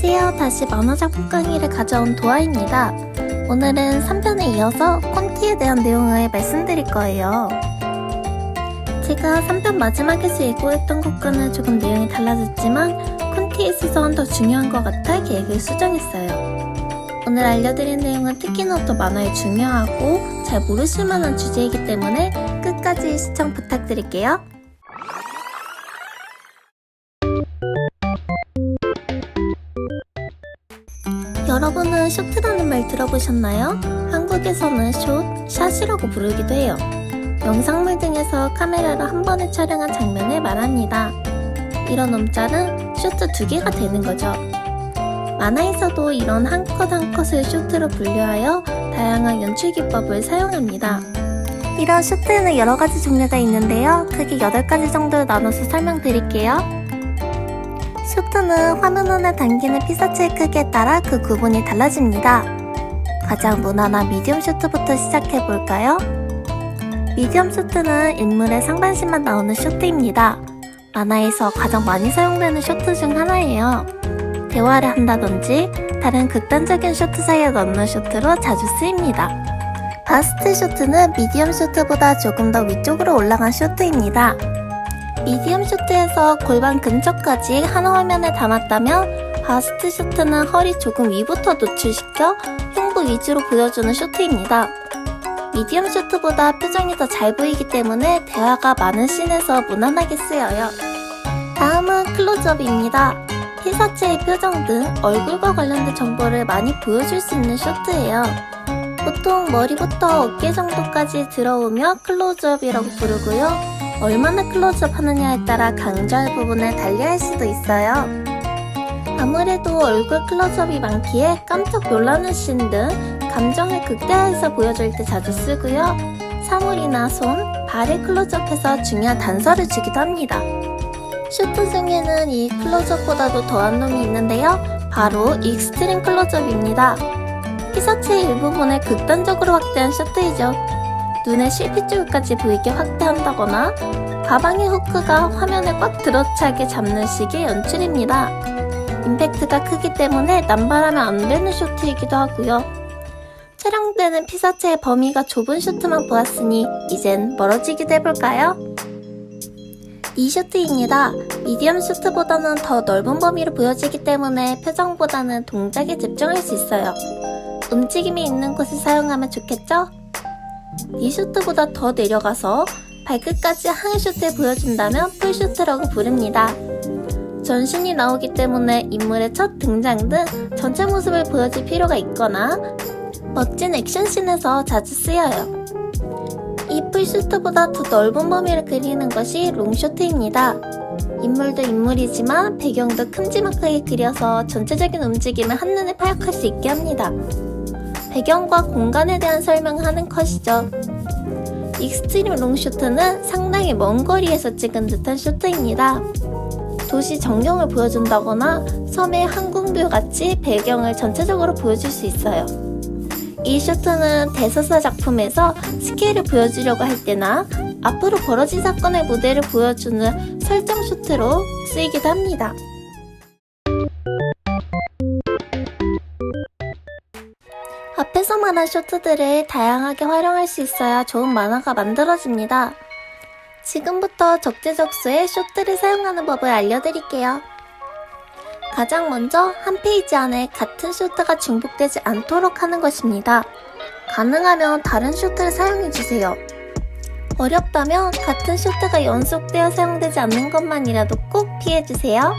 안녕하세요. 다시 만화작품 강의를 가져온 도아입니다. 오늘은 3편에 이어서 콘티에 대한 내용을 말씀드릴 거예요. 제가 3편 마지막에서 예고했던 것과는 조금 내용이 달라졌지만 콘티에 있어서는 더 중요한 것 같아 계획을 수정했어요. 오늘 알려드릴 내용은 특히나 더 만화에 중요하고 잘 모르실 만한 주제이기 때문에 끝까지 시청 부탁드릴게요. 여러분은 쇼트라는 말 들어보셨나요? 한국에서는 샷이라고 부르기도 해요. 영상물 등에서 카메라로 한 번에 촬영한 장면을 말합니다. 이런 움짤은 쇼트 2개가 되는 거죠. 만화에서도 이런 한 컷 한 컷을 쇼트로 분류하여 다양한 연출 기법을 사용합니다. 이런 쇼트에는 여러 가지 종류가 있는데요. 크게 8가지 정도로 나눠서 설명드릴게요. 쇼트는 화면 안에 담기는 피사체의 크기에 따라 그 구분이 달라집니다. 가장 무난한 미디엄 쇼트부터 시작해볼까요? 미디엄 쇼트는 인물의 상반신만 나오는 쇼트입니다. 만화에서 가장 많이 사용되는 쇼트 중 하나예요. 대화를 한다든지 다른 극단적인 쇼트 사이에 넣는 쇼트로 자주 쓰입니다. 바스트 쇼트는 미디엄 쇼트보다 조금 더 위쪽으로 올라간 쇼트입니다. 미디엄 쇼트에서 골반 근처까지 한 화면에 담았다면 바스트 쇼트는 허리 조금 위부터 노출시켜 흉부 위주로 보여주는 쇼트입니다. 미디엄 쇼트보다 표정이 더 잘 보이기 때문에 대화가 많은 씬에서 무난하게 쓰여요. 다음은 클로즈업입니다. 피사체의 표정 등 얼굴과 관련된 정보를 많이 보여줄 수 있는 쇼트예요. 보통 머리부터 어깨 정도까지 들어오며 클로즈업이라고 부르고요. 얼마나 클로즈업 하느냐에 따라 강조할 부분을 달리할 수도 있어요. 아무래도 얼굴 클로즈업이 많기에 깜짝 놀라는 씬 등 감정을 극대화해서 보여줄 때 자주 쓰고요. 사물이나 손, 발을 클로즈업해서 중요한 단서를 주기도 합니다. 쇼트 중에는 이 클로즈업보다도 더한 놈이 있는데요. 바로 익스트림 클로즈업입니다. 피사체의 일부분을 극단적으로 확대한 쇼트이죠. 눈의 실핏 줄까지 보이게 확대한다거나 가방의 후크가 화면에 꽉 들어차게 잡는 식의 연출입니다. 임팩트가 크기 때문에 남발하면 안 되는 쇼트이기도 하고요. 촬영되는 피사체의 범위가 좁은 쇼트만 보았으니 이젠 멀어지기도 해볼까요? 이 쇼트입니다. 미디엄 쇼트보다는 더 넓은 범위로 보여지기 때문에 표정보다는 동작에 집중할 수 있어요. 움직임이 있는 곳을 사용하면 좋겠죠? 이 쇼트보다 더 내려가서 발끝까지 한 쇼트에 보여준다면 풀쇼트라고 부릅니다. 전신이 나오기 때문에 인물의 첫 등장 등 전체 모습을 보여줄 필요가 있거나 멋진 액션씬에서 자주 쓰여요. 이 풀쇼트보다 더 넓은 범위를 그리는 것이 롱쇼트입니다. 인물도 인물이지만 배경도 큼지막하게 그려서 전체적인 움직임을 한눈에 파악할 수 있게 합니다. 배경과 공간에 대한 설명을 하는 컷이죠. 익스트림 롱쇼트는 상당히 먼 거리에서 찍은 듯한 쇼트입니다. 도시 전경을 보여준다거나 섬의 항공뷰 같이 배경을 전체적으로 보여줄 수 있어요. 이 쇼트는 대서사 작품에서 스케일을 보여주려고 할 때나 앞으로 벌어질 사건의 무대를 보여주는 설정 쇼트로 쓰이기도 합니다. 앞에서 말한 쇼트들을 다양하게 활용할 수 있어야 좋은 만화가 만들어집니다. 지금부터 적재적소에 쇼트를 사용하는 법을 알려드릴게요. 가장 먼저 한 페이지 안에 같은 쇼트가 중복되지 않도록 하는 것입니다. 가능하면 다른 쇼트를 사용해주세요. 어렵다면 같은 쇼트가 연속되어 사용되지 않는 것만이라도 꼭 피해주세요.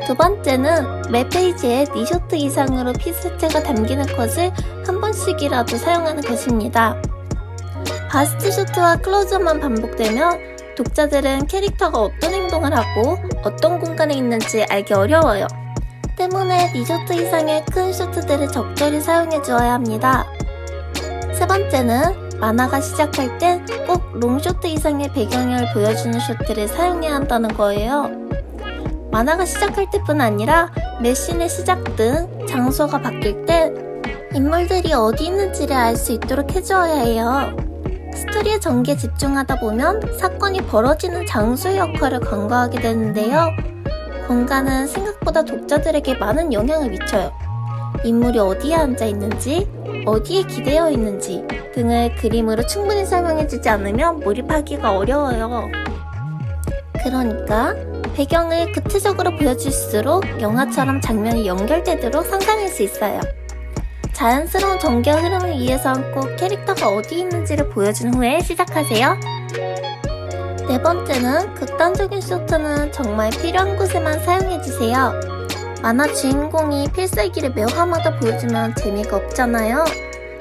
두 번째는 매 페이지에 2쇼트 이상으로 피사체가 담기는 컷을 한 번씩이라도 사용하는 것입니다. 바스트 쇼트와 클로즈업만 반복되면 독자들은 캐릭터가 어떤 행동을 하고 어떤 공간에 있는지 알기 어려워요. 때문에 2쇼트 이상의 큰 쇼트들을 적절히 사용해 주어야 합니다. 세 번째는 만화가 시작할 땐 꼭 롱쇼트 이상의 배경을 보여주는 쇼트를 사용해야 한다는 거예요. 만화가 시작할 때뿐 아니라 매 씬의 시작 등 장소가 바뀔 때 인물들이 어디 있는지를 알 수 있도록 해주어야 해요. 스토리의 전개에 집중하다 보면 사건이 벌어지는 장소의 역할을 간과하게 되는데요. 공간은 생각보다 독자들에게 많은 영향을 미쳐요. 인물이 어디에 앉아 있는지, 어디에 기대어 있는지 등을 그림으로 충분히 설명해주지 않으면 몰입하기가 어려워요. 그러니까 배경을 구체적으로 보여줄수록 영화처럼 장면이 연결되도록 상상할 수 있어요. 자연스러운 전개 흐름을 위해선 꼭 캐릭터가 어디 있는지를 보여준 후에 시작하세요. 네 번째는 극단적인 쇼트는 정말 필요한 곳에만 사용해주세요. 만화 주인공이 필살기를 매 화마다 보여주면 재미가 없잖아요.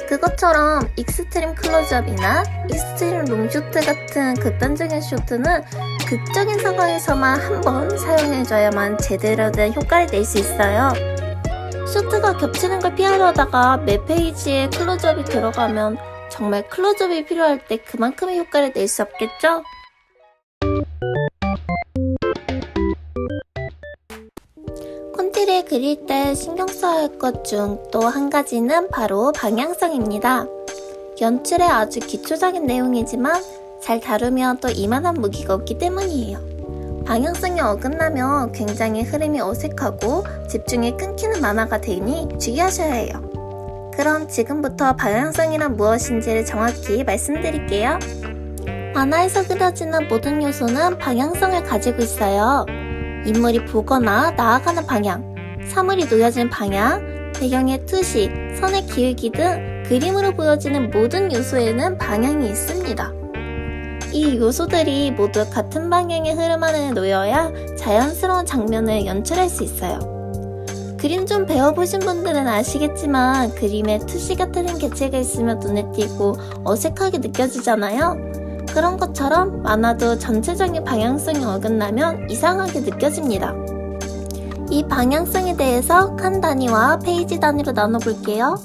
그것처럼 익스트림 클로즈업이나 익스트림 롱쇼트 같은 극단적인 쇼트는 극적인 상황에서만 한 번 사용해줘야만 제대로 된 효과를 낼 수 있어요. 쇼트가 겹치는 걸 피하려다가 매 페이지에 클로즈업이 들어가면 정말 클로즈업이 필요할 때 그만큼의 효과를 낼 수 없겠죠? 콘티를 그릴 때 신경 써야 할 것 중 또 한 가지는 바로 방향성입니다. 연출의 아주 기초적인 내용이지만 잘 다루면 또 이만한 무기가 없기 때문이에요. 방향성이 어긋나면 굉장히 흐름이 어색하고 집중이 끊기는 만화가 되니 주의하셔야 해요. 그럼 지금부터 방향성이란 무엇인지를 정확히 말씀드릴게요. 만화에서 그려지는 모든 요소는 방향성을 가지고 있어요. 인물이 보거나 나아가는 방향, 사물이 놓여진 방향, 배경의 투시, 선의 기울기 등 그림으로 보여지는 모든 요소에는 방향이 있습니다. 이 요소들이 모두 같은 방향의 흐름 안에 놓여야 자연스러운 장면을 연출할 수 있어요. 그림 좀 배워보신 분들은 아시겠지만 그림에 투시가 틀린 개체가 있으면 눈에 띄고 어색하게 느껴지잖아요. 그런 것처럼 만화도 전체적인 방향성이 어긋나면 이상하게 느껴집니다. 이 방향성에 대해서 칸 단위와 페이지 단위로 나눠볼게요.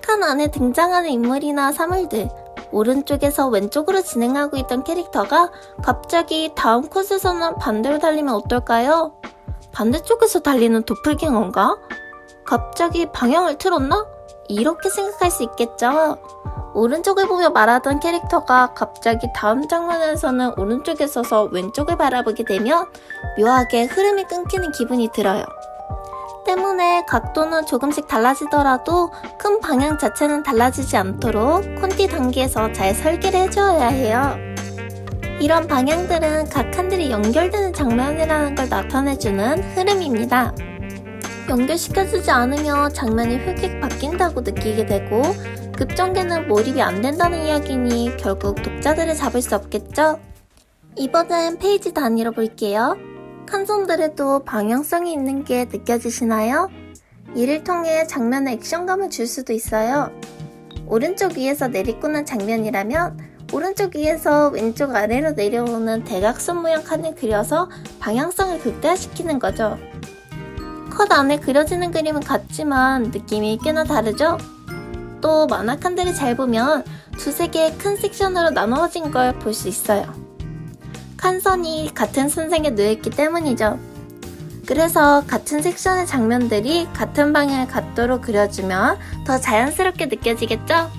칸 안에 등장하는 인물이나 사물들, 오른쪽에서 왼쪽으로 진행하고 있던 캐릭터가 갑자기 다음 컷에서는 반대로 달리면 어떨까요? 반대쪽에서 달리는 도플갱어인가? 갑자기 방향을 틀었나? 이렇게 생각할 수 있겠죠? 오른쪽을 보며 말하던 캐릭터가 갑자기 다음 장면에서는 오른쪽에 서서 왼쪽을 바라보게 되면 묘하게 흐름이 끊기는 기분이 들어요. 때문에 각도는 조금씩 달라지더라도 큰 방향 자체는 달라지지 않도록 콘티 단계에서 잘 설계를 해주어야 해요. 이런 방향들은 각 칸들이 연결되는 장면이라는 걸 나타내주는 흐름입니다. 연결시켜주지 않으면 장면이 휙휙 바뀐다고 느끼게 되고 급전개는 몰입이 안 된다는 이야기니 결국 독자들을 잡을 수 없겠죠? 이번엔 페이지 단위로 볼게요. 칸선들에도 방향성이 있는 게 느껴지시나요? 이를 통해 장면에 액션감을 줄 수도 있어요. 오른쪽 위에서 내리꽂는 장면이라면 오른쪽 위에서 왼쪽 아래로 내려오는 대각선 모양 칸을 그려서 방향성을 극대화시키는 거죠. 컷 안에 그려지는 그림은 같지만 느낌이 꽤나 다르죠? 또 만화 칸들을 잘 보면 두세 개의 큰 섹션으로 나누어진 걸 볼 수 있어요. 칸선이 같은 선상에 놓여있기 때문이죠. 그래서 같은 섹션의 장면들이 같은 방향의 각도로 그려주면 더 자연스럽게 느껴지겠죠?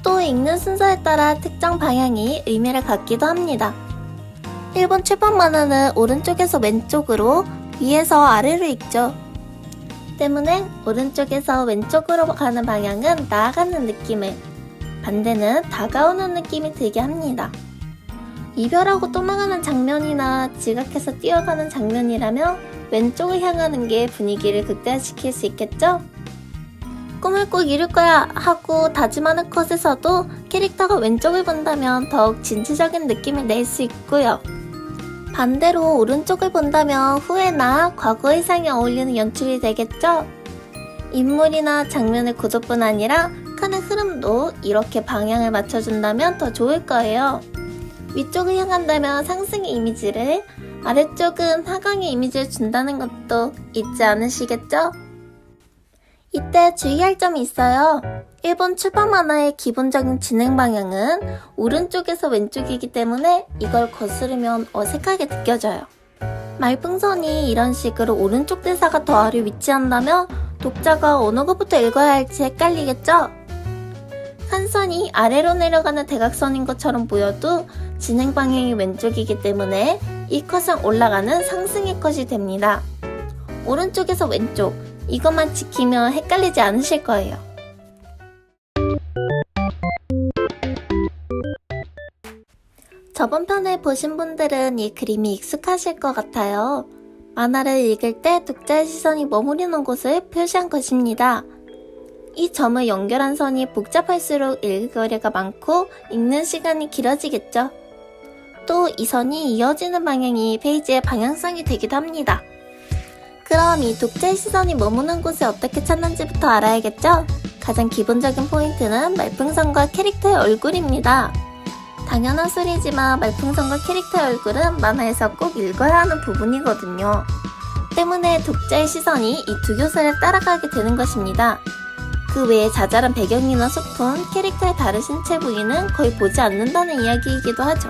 또 읽는 순서에 따라 특정 방향이 의미를 갖기도 합니다. 일본 출판 만화는 오른쪽에서 왼쪽으로, 위에서 아래로 읽죠. 때문에 오른쪽에서 왼쪽으로 가는 방향은 나아가는 느낌을, 반대는 다가오는 느낌이 들게 합니다. 이별하고 도망가는 장면이나 지각해서 뛰어가는 장면이라면 왼쪽을 향하는 게 분위기를 극대화시킬 수 있겠죠? 꿈을 꼭 이룰 거야 하고 다짐하는 컷에서도 캐릭터가 왼쪽을 본다면 더욱 진취적인 느낌을 낼 수 있고요. 반대로 오른쪽을 본다면 후회나 과거 의상에 어울리는 연출이 되겠죠? 인물이나 장면의 구조뿐 아니라 칸의 흐름도 이렇게 방향을 맞춰준다면 더 좋을 거예요. 위쪽을 향한다면 상승의 이미지를, 아래쪽은 하강의 이미지를 준다는 것도 잊지 않으시겠죠? 이때 주의할 점이 있어요. 일본 출판 만화의 기본적인 진행 방향은 오른쪽에서 왼쪽이기 때문에 이걸 거스르면 어색하게 느껴져요. 말풍선이 이런 식으로 오른쪽 대사가 더 아래 위치한다면 독자가 어느 것부터 읽어야 할지 헷갈리겠죠? 칸선이 아래로 내려가는 대각선인 것처럼 보여도 진행 방향이 왼쪽이기 때문에 이 컷은 올라가는 상승의 컷이 됩니다. 오른쪽에서 왼쪽, 이것만 지키면 헷갈리지 않으실 거예요. 저번 편을 보신 분들은 이 그림이 익숙하실 것 같아요. 만화를 읽을 때 독자의 시선이 머무르는 곳을 표시한 것입니다. 이 점을 연결한 선이 복잡할수록 읽을 거리가 많고 읽는 시간이 길어지겠죠. 또 이 선이 이어지는 방향이 페이지의 방향성이 되기도 합니다. 그럼 이 독자의 시선이 머무는 곳을 어떻게 찾는지부터 알아야겠죠? 가장 기본적인 포인트는 말풍선과 캐릭터의 얼굴입니다. 당연한 소리지만 말풍선과 캐릭터의 얼굴은 만화에서 꼭 읽어야 하는 부분이거든요. 때문에 독자의 시선이 이 두 교사를 따라가게 되는 것입니다. 그 외에 자잘한 배경이나 소품, 캐릭터의 다른 신체 부위는 거의 보지 않는다는 이야기이기도 하죠.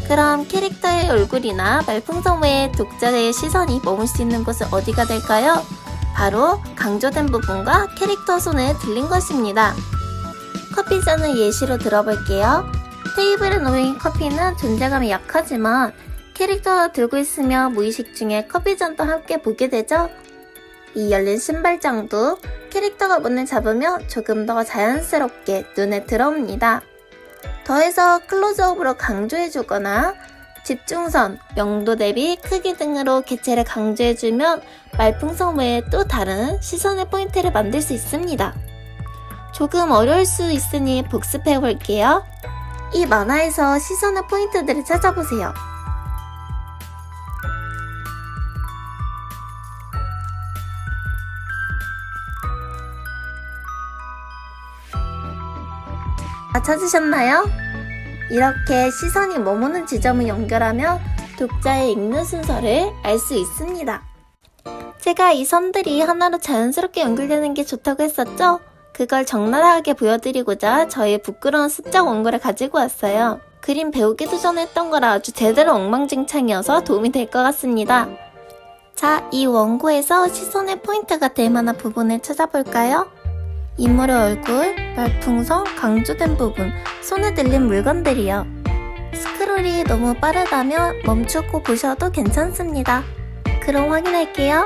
그럼 캐릭터의 얼굴이나 말풍선 외에 독자의 시선이 머물 수 있는 곳은 어디가 될까요? 바로 강조된 부분과 캐릭터 손에 들린 것입니다. 커피잔을 예시로 들어볼게요. 테이블에 놓인 커피는 존재감이 약하지만 캐릭터가 들고 있으면 무의식 중에 커피잔도 함께 보게 되죠? 이 열린 신발장도 캐릭터가 문을 잡으면 조금 더 자연스럽게 눈에 들어옵니다. 더해서 클로즈업으로 강조해주거나 집중선, 명도 대비 크기 등으로 개체를 강조해주면 말풍선 외에 또 다른 시선의 포인트를 만들 수 있습니다. 조금 어려울 수 있으니 복습해볼게요. 이 만화에서 시선의 포인트들을 찾아보세요. 찾으셨나요? 이렇게 시선이 머무는 지점을 연결하면 독자의 읽는 순서를 알 수 있습니다. 제가 이 선들이 하나로 자연스럽게 연결되는 게 좋다고 했었죠? 그걸 적나라하게 보여드리고자 저의 부끄러운 습작 원고를 가지고 왔어요. 그림 배우기도 전에 했던 거라 아주 제대로 엉망진창이어서 도움이 될 것 같습니다. 자, 이 원고에서 시선의 포인트가 될 만한 부분을 찾아볼까요? 인물의 얼굴, 말풍선, 강조된 부분, 손에 들린 물건들이요. 스크롤이 너무 빠르다면 멈추고 보셔도 괜찮습니다. 그럼 확인할게요.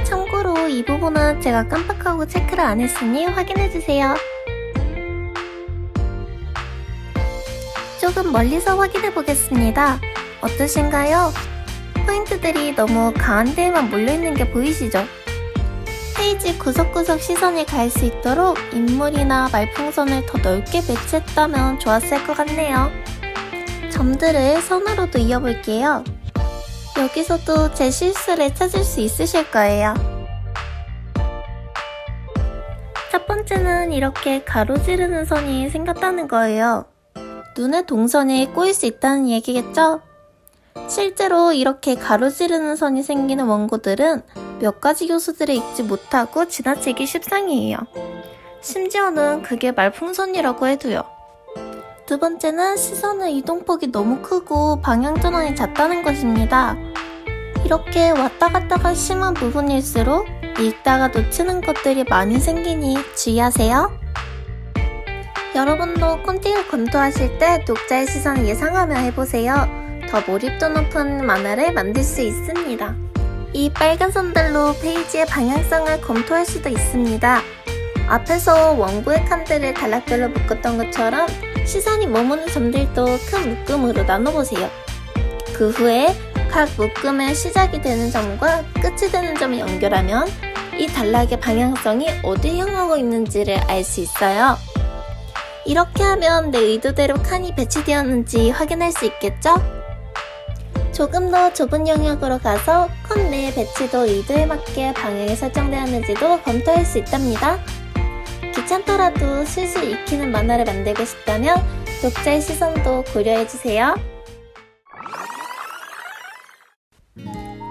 참고로 이 부분은 제가 깜빡하고 체크를 안 했으니 확인해주세요. 조금 멀리서 확인해 보겠습니다. 어떠신가요? 포인트들이 너무 강한 데에만 몰려있는 게 보이시죠? 페이지 구석구석 시선이 갈 수 있도록 인물이나 말풍선을 더 넓게 배치했다면 좋았을 것 같네요. 점들을 선으로도 이어볼게요. 여기서도 제 실수를 찾을 수 있으실 거예요. 첫 번째는 이렇게 가로지르는 선이 생겼다는 거예요. 눈의 동선이 꼬일 수 있다는 얘기겠죠? 실제로 이렇게 가로지르는 선이 생기는 원고들은 몇 가지 요소들을 읽지 못하고 지나치기 십상이에요. 심지어는 그게 말풍선이라고 해도요. 두 번째는 시선의 이동폭이 너무 크고 방향전환이 잦다는 것입니다. 이렇게 왔다 갔다가 심한 부분일수록 읽다가 놓치는 것들이 많이 생기니 주의하세요. 여러분도 콘티를 검토하실 때 독자의 시선을 예상하며 해보세요. 더 몰입도 높은 만화를 만들 수 있습니다. 이 빨간 선들로 페이지의 방향성을 검토할 수도 있습니다. 앞에서 원고의 칸들을 단락별로 묶었던 것처럼 시선이 머무는 점들도 큰 묶음으로 나눠보세요. 그 후에 각 묶음의 시작이 되는 점과 끝이 되는 점을 연결하면 이 단락의 방향성이 어디 향하고 있는지를 알 수 있어요. 이렇게 하면 내 의도대로 칸이 배치되었는지 확인할 수 있겠죠? 조금 더 좁은 영역으로 가서 컷 내의 배치도 의도에 맞게 방향이 설정되었는지도 검토할 수 있답니다. 귀찮더라도 슬슬 익히는 만화를 만들고 싶다면 독자의 시선도 고려해주세요.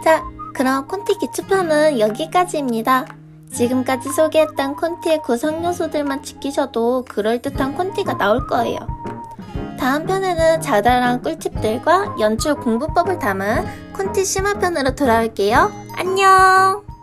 자, 그럼 콘티 기초편은 여기까지입니다. 지금까지 소개했던 콘티의 구성 요소들만 지키셔도 그럴듯한 콘티가 나올 거예요. 다음 편에는 자잘한 꿀팁들과 연출 공부법을 담은 콘티 심화편으로 돌아올게요. 안녕!